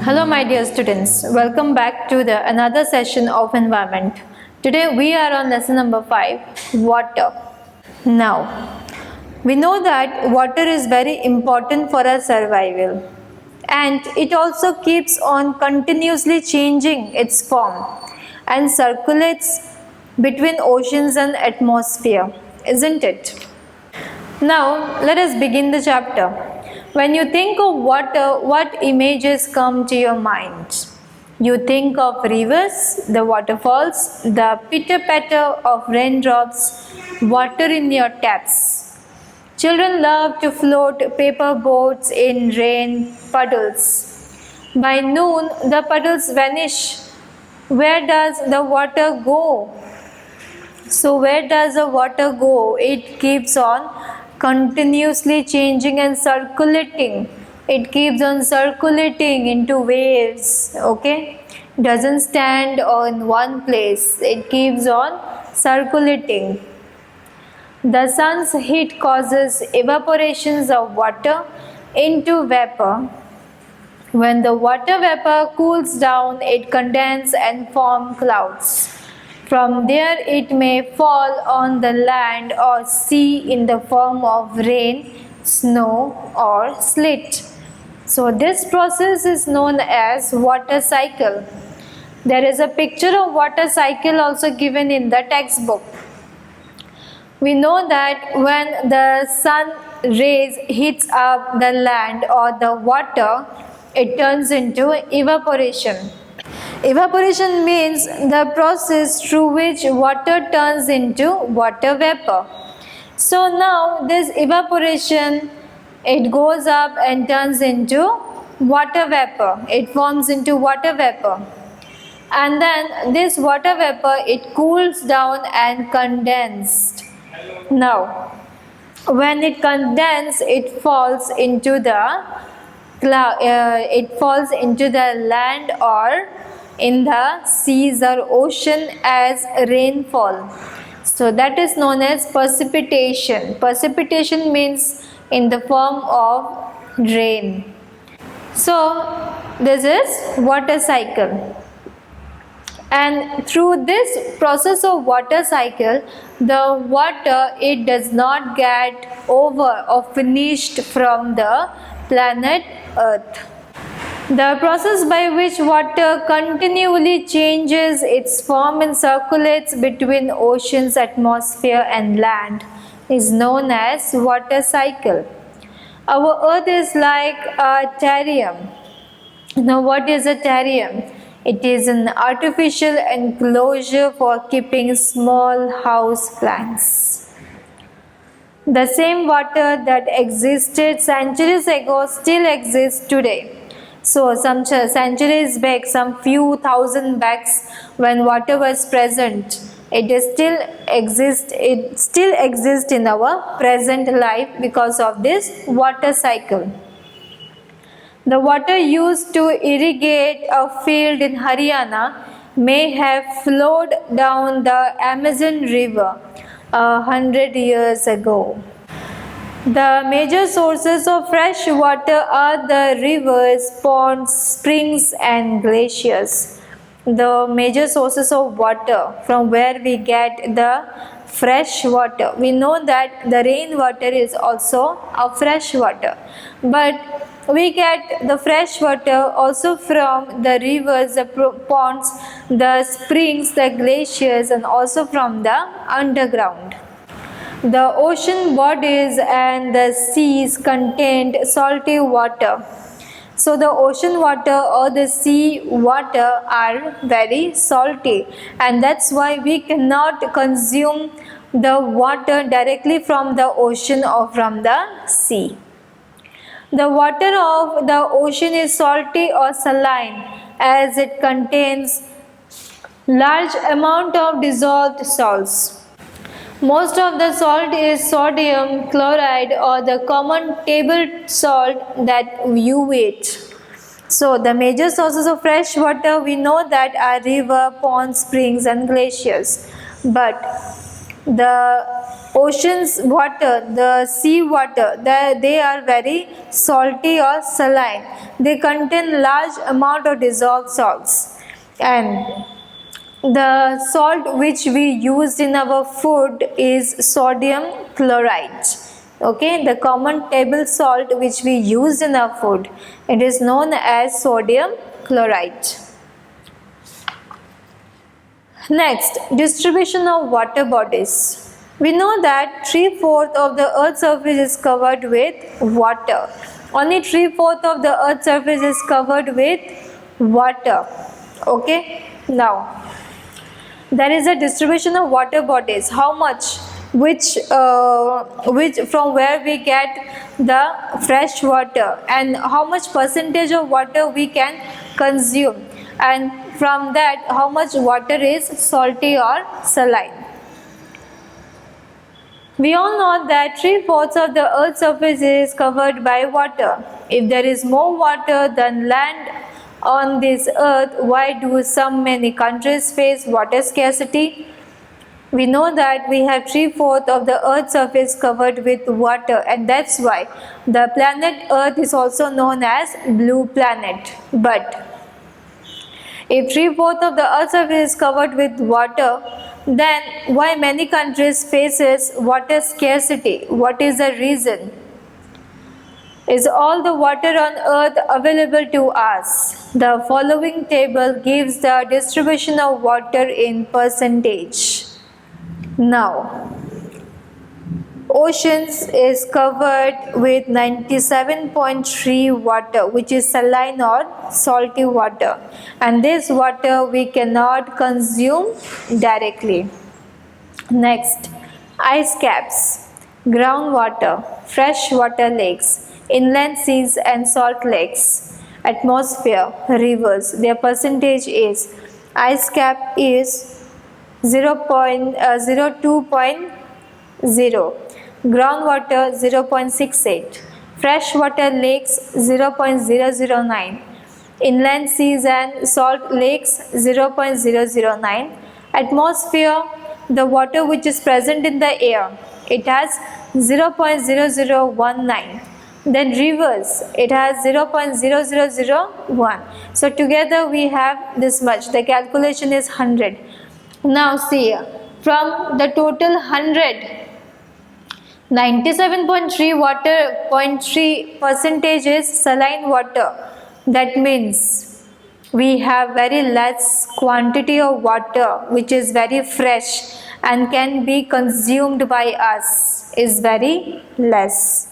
Hello my dear students, welcome back to the another session of environment. Today we are on lesson number 5, water. Now, we know that water is very important for our survival and it also keeps on continuously changing its form and circulates between oceans and atmosphere, isn't it? Now, let us begin the chapter. When you think of water, what images come to your mind? You think of rivers, the waterfalls, the pitter-patter of raindrops, water in your taps. Children love to float paper boats in rain puddles. By noon, the puddles vanish. Where does the water go? So where does the water go? It keeps on continuously changing and circulating. It keeps on circulating into waves. Okay, doesn't stand on one place. It keeps on circulating. The sun's heat causes evaporations of water into vapor. When the water vapor cools down, it condenses and forms clouds. From there it may fall on the land or sea in the form of rain, snow or sleet. So this process is known as water cycle. There is a picture of water cycle also given in the textbook. We know that when the sun rays hits up the land or the water, it turns into evaporation. Evaporation means the process through which water turns into water vapor. So now this evaporation, it goes up and turns into water vapor. It forms into water vapor. And then this water vapor, it cools down and condensed. Now, when it condenses, it falls into the land or in the seas or ocean as rainfall. So that is known as precipitation. Precipitation means in the form of rain. So this is water cycle. And through this process of water cycle, the water, it does not get over or finished from the planet Earth. The process by which water continually changes its form and circulates between oceans, atmosphere and land is known as water cycle. Our earth is like a terrarium. Now what is a terrarium? It is an artificial enclosure for keeping small house plants. The same water that existed centuries ago still exists today. So some centuries back, some few thousand backs, when water was present, it still exists in our present life because of this water cycle. The water used to irrigate a field in Haryana may have flowed down the Amazon River 100 years ago. The major sources of fresh water are the rivers, ponds, springs and glaciers. The major sources of water from where we get the fresh water. We know that the rainwater is also a fresh water, but we get the fresh water also from the rivers, the ponds, the springs, the glaciers and also from the underground. The ocean bodies and the seas contained salty water. So the ocean water or the sea water are very salty, and that's why we cannot consume the water directly from the ocean or from the sea. The water of the ocean is salty or saline as it contains large amount of dissolved salts. Most of the salt is sodium chloride or the common table salt that you eat. So the major sources of fresh water we know that are river, ponds, springs and glaciers. But the Oceans water, the sea water, they are very salty or saline. They contain large amount of dissolved salts. And the salt which we use in our food is sodium chloride. Okay, the common table salt which we use in our food, it is known as sodium chloride. Next, distribution of water bodies. We know that 3/4 of the earth's surface is covered with water. Only 3/4 of the earth's surface is covered with water. Okay, now there is a distribution of water bodies. How much? Which from where we get the fresh water, and how much percentage of water we can consume, and from that how much water is salty or saline. We all know that 3/4 of the earth's surface is covered by water. If there is more water than land on this earth, why do many countries face water scarcity? We know that we have 3/4 of the earth's surface covered with water, and that's why the planet Earth is also known as blue planet. But if 3/4 of the earth's surface is covered with water, then why many countries faces water scarcity? What is the reason? Is all the water on earth available to us? The following table gives the distribution of water in percentage. Now, oceans is covered with 97.3 water, which is saline or salty water, and this water we cannot consume directly. Next, ice caps, groundwater, freshwater lakes, inland seas and salt lakes, atmosphere, rivers. Their percentage is: ice cap is 02.0, groundwater 0.68, freshwater lakes 0.009, inland seas and salt lakes 0.009, atmosphere, the water which is present in the air, it has 0.0019. Then rivers, it has 0.0001. So together we have this much. The calculation is 100. Now see, from the total 100, 97.3 water, 0.3 percentage is saline water. That means we have very less quantity of water which is very fresh and can be consumed by us, is very less.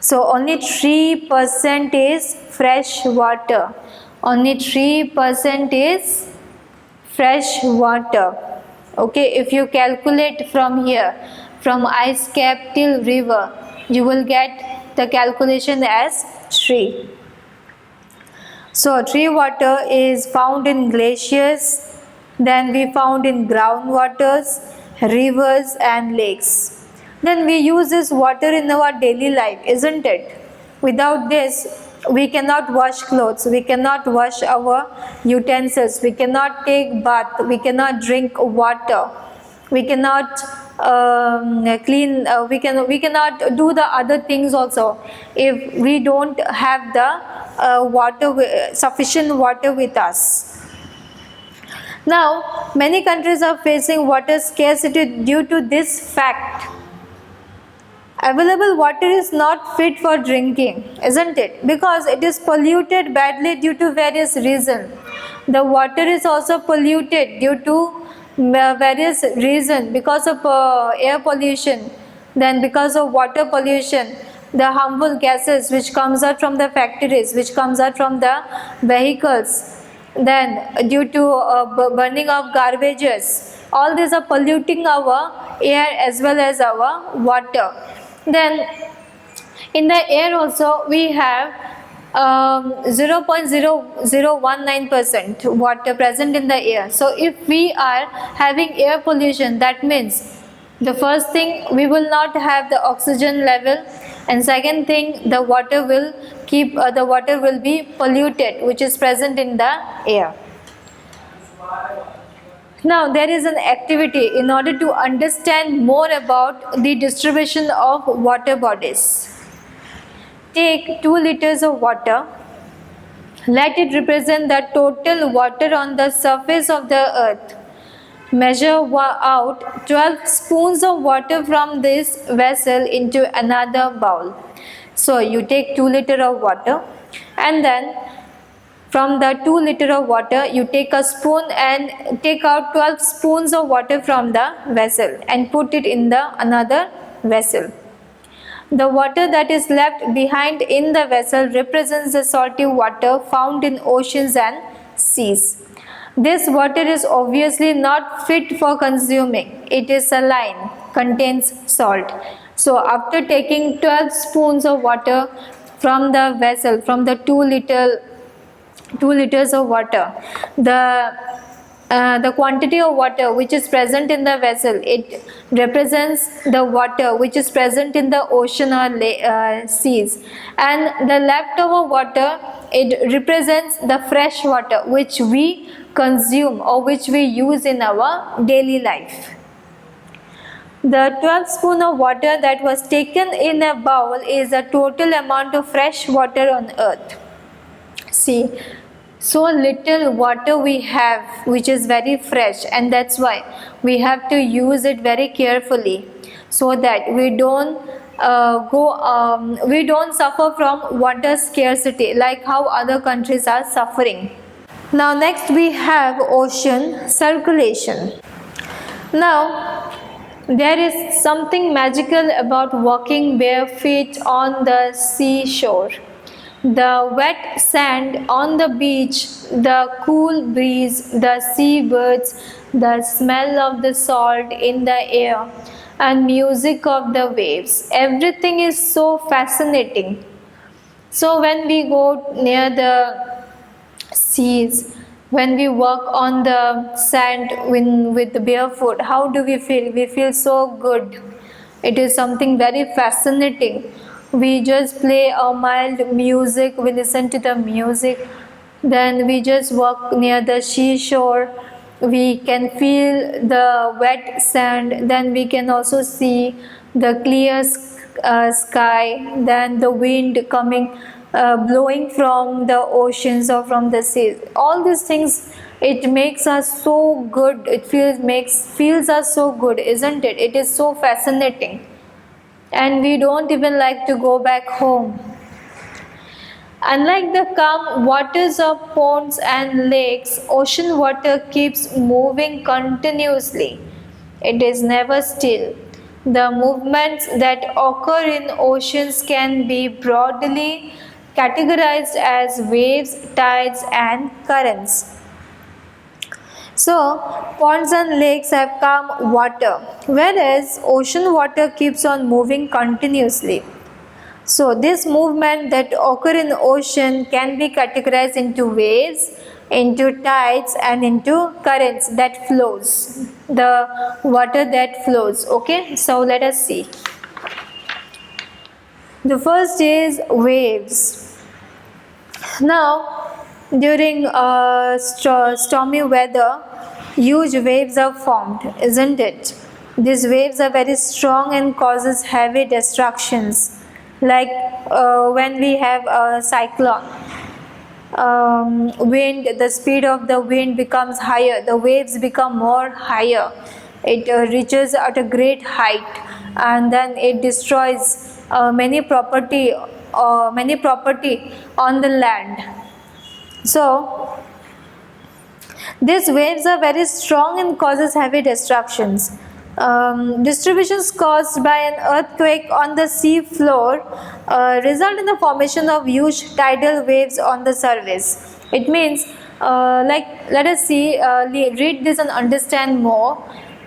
So only 3% is fresh water. Only 3% is fresh water. Okay, if you calculate from here, from ice cap till river, you will get the calculation as 3. So 3 water is found in glaciers, then we found in groundwaters, rivers and lakes. Then we use this water in our daily life, isn't it? Without this, we cannot wash clothes, we cannot wash our utensils, we cannot take bath, we cannot drink water, we cannot clean, we cannot do the other things also if we don't have the sufficient water with us. Now, many countries are facing water scarcity due to this fact. Available water is not fit for drinking, isn't it? Because it is polluted badly due to various reasons. The water is also polluted due to various reasons, because of air pollution, then because of water pollution, the harmful gases which comes out from the factories, which comes out from the vehicles, then due to burning of garbages. All these are polluting our air as well as our water. Then in the air also we have 0.0019% water present in the air. So if we are having air pollution, that means the first thing, we will not have the oxygen level, and second thing, the water will be polluted which is present in the air. Now there is an activity in order to understand more about the distribution of water bodies. Take 2 liters of water. Let it represent the total water on the surface of the earth. Measure out 12 spoons of water from this vessel into another bowl. So you take 2 liters of water, and then from the 2 liters of water you take a spoon and take out 12 spoons of water from the vessel and put it in the another vessel. The water that is left behind in the vessel represents the salty water found in oceans and seas. This water is obviously not fit for consuming. It is saline, contains salt. So after taking 12 spoons of water from the vessel, from the 2 liters of water, the quantity of water which is present in the vessel, it represents the water which is present in the ocean or seas, and the leftover water, it represents the fresh water which we consume or which we use in our daily life. The 12 spoon of water that was taken in a bowl is the total amount of fresh water on earth. See, so little water we have which is very fresh, and that's why we have to use it very carefully so that we don't suffer from water scarcity like how other countries are suffering. Now next we have ocean circulation. Now there is something magical about walking bare feet on the seashore. The wet sand on the beach, the cool breeze, the seabirds, the smell of the salt in the air, and music of the waves. Everything is so fascinating. So when we go near the seas, when we walk on the sand with barefoot, how do we feel? We feel so good. It is something very fascinating. We just play a mild music, we listen to the music, then we just walk near the seashore. We can feel the wet sand, then we can also see the clear sky, then the wind coming, blowing from the oceans or from the seas. All these things, it makes us so good. It feels us so good, isn't it? It is so fascinating, and we don't even like to go back home. Unlike the calm waters of ponds and lakes, ocean water keeps moving continuously. It is never still. The movements that occur in oceans can be broadly categorized as waves, tides, and currents. So, ponds and lakes have calm water, whereas ocean water keeps on moving continuously. So, this movement that occur in the ocean can be categorized into waves, into tides, and into currents that flows, the water that flows. Okay, so let us see. The first is waves. Now, during stormy weather, huge waves are formed, isn't it? These waves are very strong and causes heavy destructions. Like when we have a cyclone, wind, the speed of the wind becomes higher, the waves become more higher. It reaches at a great height, and then it destroys many property on the land. So these waves are very strong and causes heavy destructions. Distributions caused by an earthquake on the sea floor result in the formation of huge tidal waves on the surface. It means, let us see, read this and understand more.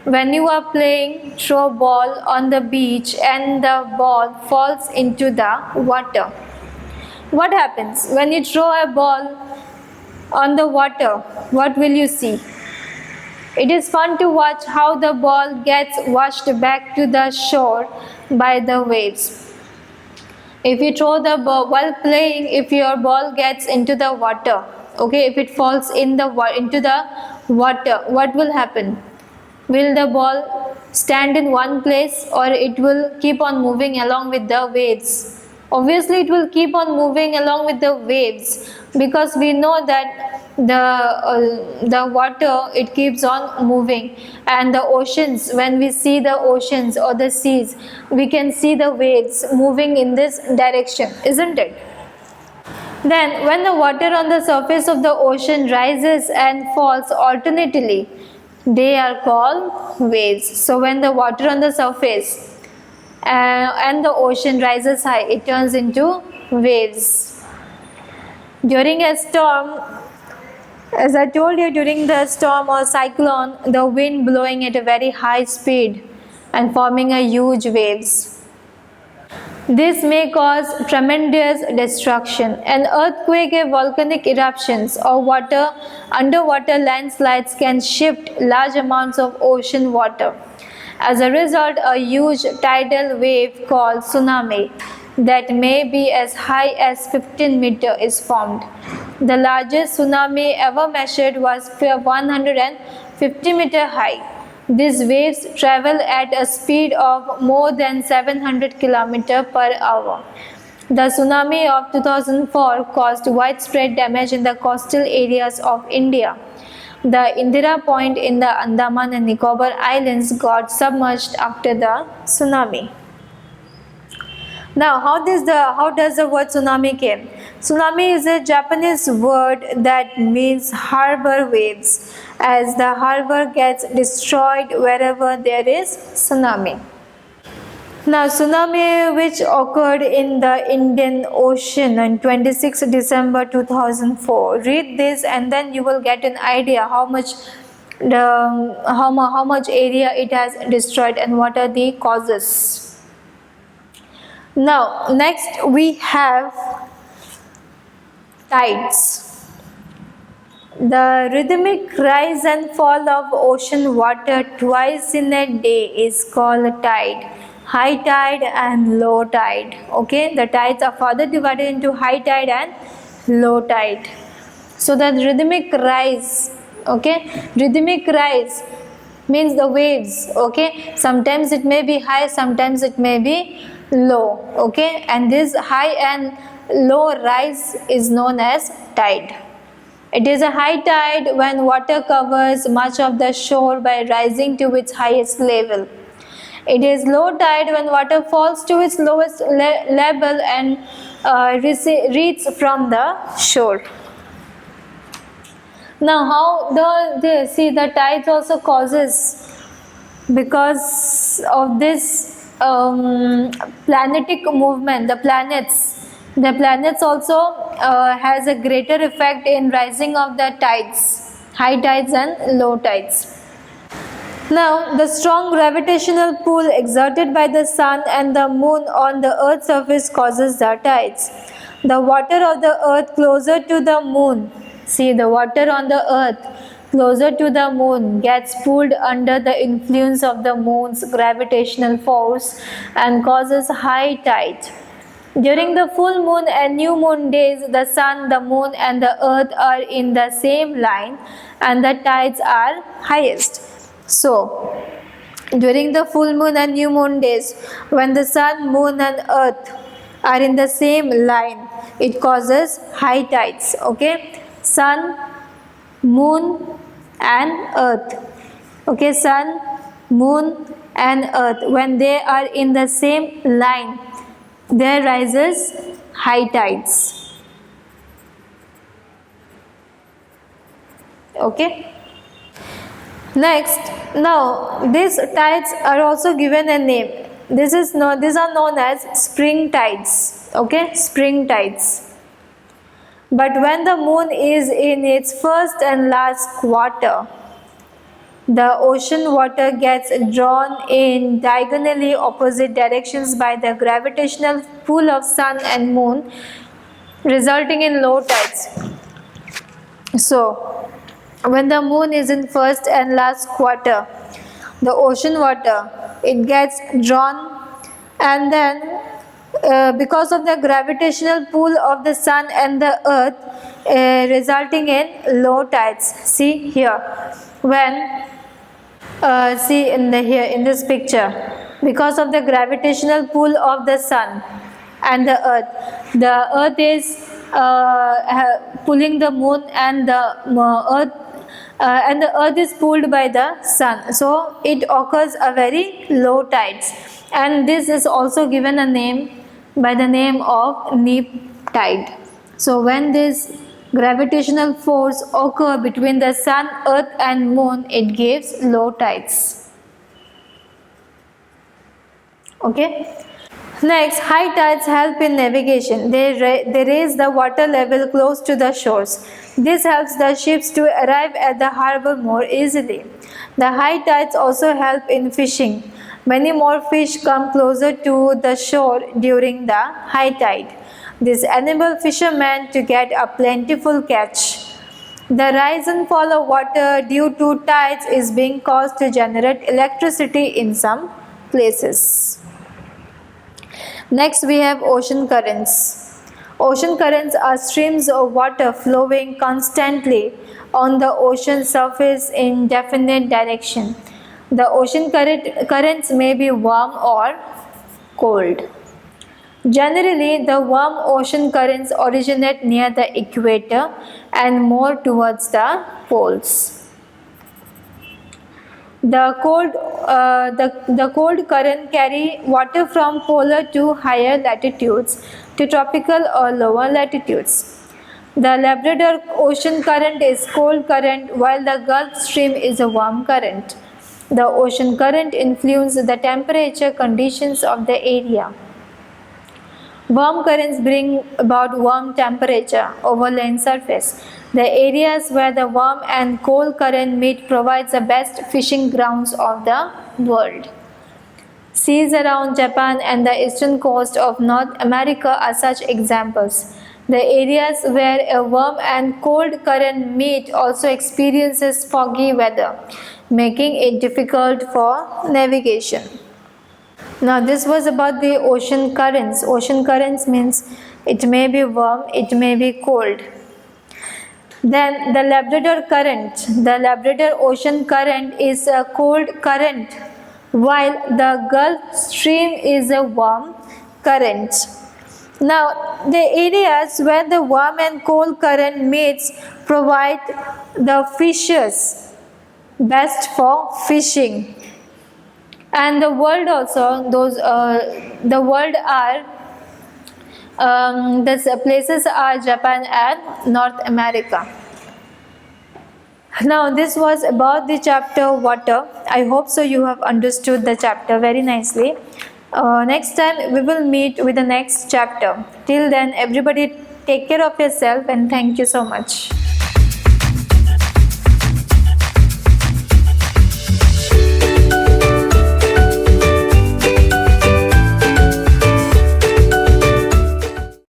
When you are playing throw ball on the beach and the ball falls into the water, what happens? When you throw a ball on the water, what will you see? It is fun to watch how the ball gets washed back to the shore by the waves. If you throw the ball while playing, if your ball gets into the water, okay, if it falls into the water, what will happen? Will the ball stand in one place, or it will keep on moving along with the waves? Obviously it will keep on moving along with the waves, because we know that the water, it keeps on moving, and the oceans, when we see the oceans or the seas, we can see the waves moving in this direction, isn't it? Then when the water on the surface of the ocean rises and falls alternately, they are called waves. So when the water on the surface and the ocean rises high, it turns into waves. During a storm, as I told you, during the storm or cyclone, the wind blowing at a very high speed and forming a huge waves. This may cause tremendous destruction. An earthquake, a volcanic eruptions, or underwater landslides can shift large amounts of ocean water. As a result, a huge tidal wave called tsunami that may be as high as 15 meters is formed. The largest tsunami ever measured was 150 meters high. These waves travel at a speed of more than 700 km per hour. The tsunami of 2004 caused widespread damage in the coastal areas of India. The Indira Point in the Andaman and Nicobar Islands got submerged after the tsunami. Now, how does the word tsunami came? Tsunami is a Japanese word that means harbor waves, as the harbor gets destroyed wherever there is tsunami. Now, tsunami which occurred in the Indian Ocean on 26 December 2004. Read this and then you will get an idea how much area it has destroyed and what are the causes. Now, next we have tides. The rhythmic rise and fall of ocean water twice in a day is called a tide. High tide and low tide. Okay, the tides are further divided into high tide and low tide. So the rhythmic rise, okay, rhythmic rise means the waves, okay, sometimes it may be high, sometimes it may be low, okay, and this high and low rise is known as tide. It is a high tide when water covers much of the shore by rising to its highest level. It is low tide when water falls to its lowest level and retreats from the shore. Now, how the tides also causes, because of this planetic movement, the planets also has a greater effect in rising of the tides, high tides and low tides. Now, the strong gravitational pull exerted by the sun and the moon on the earth's surface causes the tides. The water of the earth closer to the moon, the water on the earth closer to the moon gets pulled under the influence of the moon's gravitational force and causes high tide. During the full moon and new moon days, the sun, the moon and the earth are in the same line and the tides are highest. So, during the full moon and new moon days, when the sun, moon and earth are in the same line, it causes high tides, okay? Sun, moon and earth, okay, sun, moon and earth, when they are in the same line, there rises high tides, okay. Next, now these tides are also given a name. These are known as spring tides, okay, spring tides. But when the moon is in its first and last quarter, the ocean water gets drawn in diagonally opposite directions by the gravitational pull of sun and moon, resulting in low tides. So, when the moon is in first and last quarter, the ocean water, it gets drawn and then because of the gravitational pull of the sun and the earth, resulting in low tides. See here, when see in the here in this picture, because of the gravitational pull of the sun and the earth is pulling the moon, and the earth is pulled by the sun, so it occurs a very low tides, and this is also given a name by the name of neap tide. So when this gravitational force occur between the sun, earth and moon, it gives low tides. Okay. Next, high tides help in navigation. They raise the water level close to the shores. This helps the ships to arrive at the harbor more easily. The high tides also help in fishing. Many more fish come closer to the shore during the high tide. This enables fishermen to get a plentiful catch. The rise and fall of water due to tides is being caused to generate electricity in some places. Next, we have ocean currents. Ocean currents are streams of water flowing constantly on the ocean surface in definite direction. The ocean currents may be warm or cold. Generally, the warm ocean currents originate near the equator and more towards the poles. The cold current carry water from polar to higher latitudes to tropical or lower latitudes. The Labrador Ocean Current is cold current, while the Gulf Stream is a warm current. The ocean current influences the temperature conditions of the area. Warm currents bring about warm temperature over land surface. The areas where the warm and cold current meet provides the best fishing grounds of the world. Seas around Japan and the eastern coast of North America are such examples. The areas where a warm and cold current meet also experiences foggy weather, making it difficult for navigation. Now this was about the ocean currents. Ocean currents means it may be warm, it may be cold. Then the Labrador current. The Labrador Ocean Current is a cold current, while the Gulf Stream is a warm current. Now the areas where the warm and cold current meets provide the fishes best for fishing. And the world also, the world are the places are Japan and North America. Now this was about the chapter water. I hope so you have understood the chapter very nicely. Next time we will meet with the next chapter. Till then, everybody take care of yourself, and thank you so much.